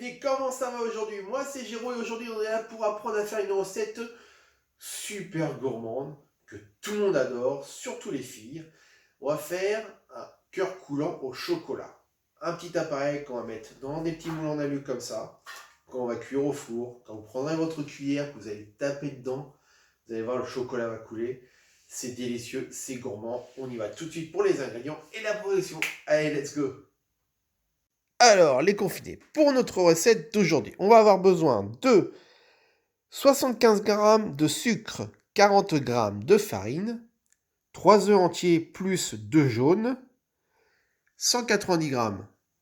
confinés, comment ça va aujourd'hui? Moi c'est Géraud et aujourd'hui on est là pour apprendre à faire une recette super gourmande que tout le monde adore, surtout les filles. On va faire un cœur coulant au chocolat. Un petit appareil qu'on va mettre dans des petits moulins en alu comme ça, qu'on va cuire au four. Quand vous prendrez votre cuillère, que vous allez taper dedans, vous allez voir le chocolat va couler. C'est délicieux, c'est gourmand. On y va tout de suite pour les ingrédients et la progression. Allez, let's go! Alors, les confinés, pour notre recette d'aujourd'hui, on va avoir besoin de 75 g de sucre, 40 g de farine, 3 œufs entiers plus 2 jaunes, 190 g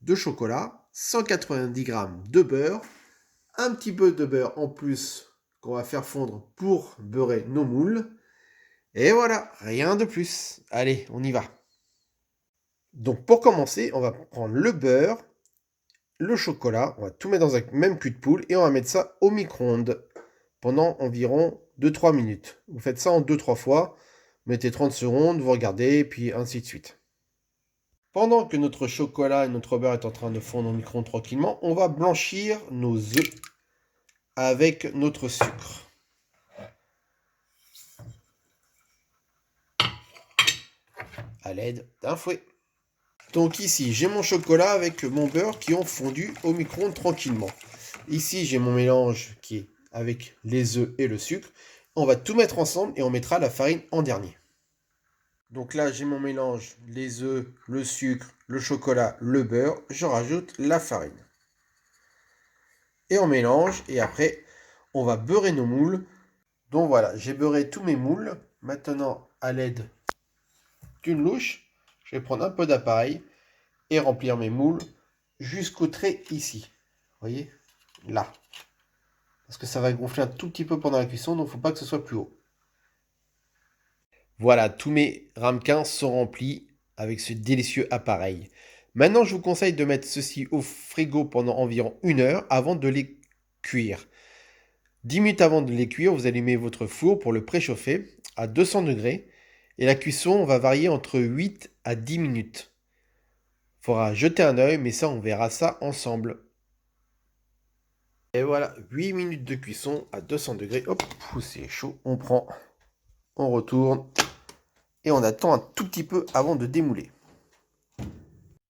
de chocolat, 190 g de beurre, un petit peu de beurre en plus qu'on va faire fondre pour beurrer nos moules. Et voilà, rien de plus. Allez, on y va. Donc pour commencer, on va prendre le beurre, le chocolat, on va tout mettre dans un même cul de poule et on va mettre ça au micro-ondes pendant environ 2-3 minutes. Vous faites ça en 2-3 fois, vous mettez 30 secondes, vous regardez, puis ainsi de suite. Pendant que notre chocolat et notre beurre est en train de fondre au micro-ondes tranquillement, on va blanchir nos œufs avec notre sucre. À l'aide d'un fouet. Donc ici, j'ai mon chocolat avec mon beurre qui ont fondu au micro-ondes tranquillement. Ici, j'ai mon mélange qui est avec les œufs et le sucre. On va tout mettre ensemble et on mettra la farine en dernier. Donc là, j'ai mon mélange, les œufs, le sucre, le chocolat, le beurre. Je rajoute la farine. Et on mélange et après, on va beurrer nos moules. Donc voilà, j'ai beurré tous mes moules. Maintenant, à l'aide d'une louche, je vais prendre un peu d'appareil et remplir mes moules jusqu'au trait ici. Vous voyez? Là. Parce que ça va gonfler un tout petit peu pendant la cuisson, donc il ne faut pas que ce soit plus haut. Voilà, tous mes ramequins sont remplis avec ce délicieux appareil. Maintenant, je vous conseille de mettre ceci au frigo pendant environ 1 heure avant de les cuire. 10 minutes avant de les cuire, vous allumez votre four pour le préchauffer à 200 degrés. Et la cuisson va varier entre 8 à 10 minutes. Il faudra jeter un œil, mais ça, on verra ça ensemble. Et voilà, 8 minutes de cuisson à 200 degrés. Hop, c'est chaud. On prend, on retourne et on attend un tout petit peu avant de démouler.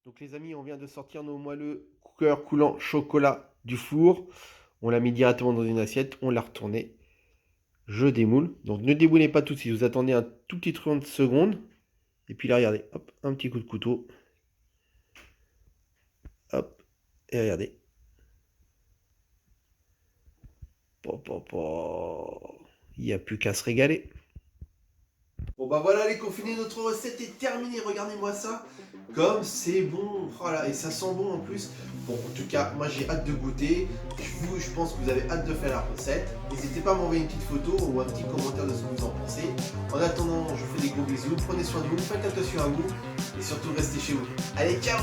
Donc les amis, on vient de sortir nos moelleux cœur coulant chocolat du four. On l'a mis directement dans une assiette, on l'a retourné. Je démoule. Donc ne démoulez pas tout de suite, vous attendez un tout petit 30 secondes. Et puis là, regardez, hop, un petit coup de couteau. Hop, et regardez. Il n'y a plus qu'à se régaler. Bon bah voilà les confinés, notre recette est terminée, regardez-moi ça. Comme c'est bon, voilà, et ça sent bon en plus. Bon, en tout cas, moi j'ai hâte de goûter. Je pense que vous avez hâte de faire la recette. N'hésitez pas à m'envoyer une petite photo ou un petit commentaire de ce que vous en pensez. En attendant, je vous fais des gros bisous, prenez soin de vous, faites attention à vous et surtout restez chez vous. Allez, ciao!